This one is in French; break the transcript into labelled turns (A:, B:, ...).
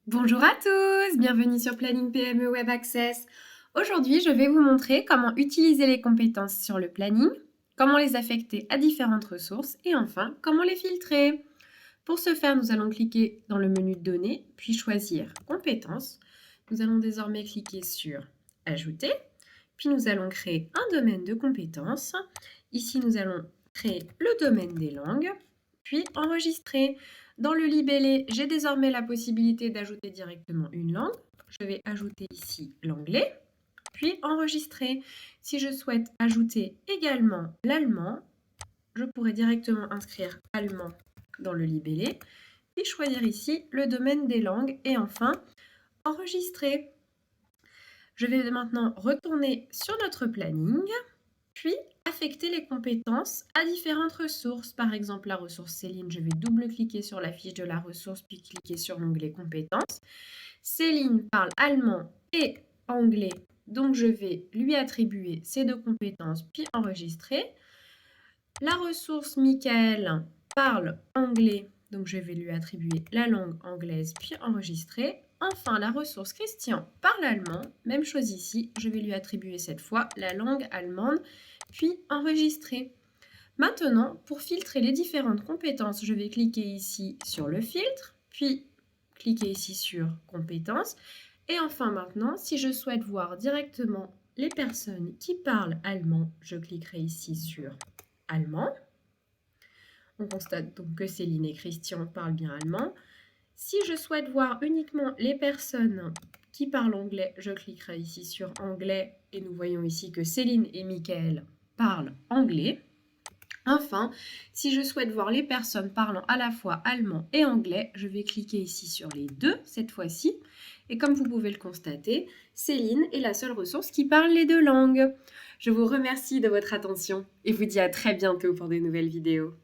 A: Bonjour à tous, bienvenue sur Planning PME Web Access. Aujourd'hui, je vais vous montrer comment utiliser les compétences sur le planning, comment les affecter à différentes ressources et enfin, comment les filtrer. Pour ce faire, nous allons cliquer dans le menu Données, puis choisir Compétences. Nous allons désormais cliquer sur Ajouter, puis nous allons créer un domaine de compétences. Ici, nous allons créer le domaine des langues, puis Enregistrer. Dans le libellé, j'ai désormais la possibilité d'ajouter directement une langue. Je vais ajouter ici l'anglais, puis enregistrer. Si je souhaite ajouter également l'allemand, je pourrais directement inscrire allemand dans le libellé, puis choisir ici le domaine des langues et enfin enregistrer. Je vais maintenant retourner sur notre planning, puis affecter les compétences à différentes ressources. Par exemple, la ressource Céline, je vais double-cliquer sur la fiche de la ressource, puis cliquer sur l'onglet compétences. Céline parle allemand et anglais, donc je vais lui attribuer ces deux compétences, puis enregistrer. La ressource Michael parle anglais, donc je vais lui attribuer la langue anglaise, puis enregistrer. Enfin, la ressource Christian parle allemand, même chose ici, je vais lui attribuer cette fois la langue allemande, puis enregistrer. Maintenant, pour filtrer les différentes compétences, je vais cliquer ici sur le filtre, puis cliquer ici sur compétences. Et enfin maintenant, si je souhaite voir directement les personnes qui parlent allemand, je cliquerai ici sur allemand. On constate donc que Céline et Christian parlent bien allemand. Si je souhaite voir uniquement les personnes qui parlent anglais, je cliquerai ici sur anglais et nous voyons ici que Céline et Michael parlent anglais. Enfin, si je souhaite voir les personnes parlant à la fois allemand et anglais, je vais cliquer ici sur les deux cette fois-ci. Et comme vous pouvez le constater, Céline est la seule ressource qui parle les deux langues. Je vous remercie de votre attention et vous dis à très bientôt pour de nouvelles vidéos.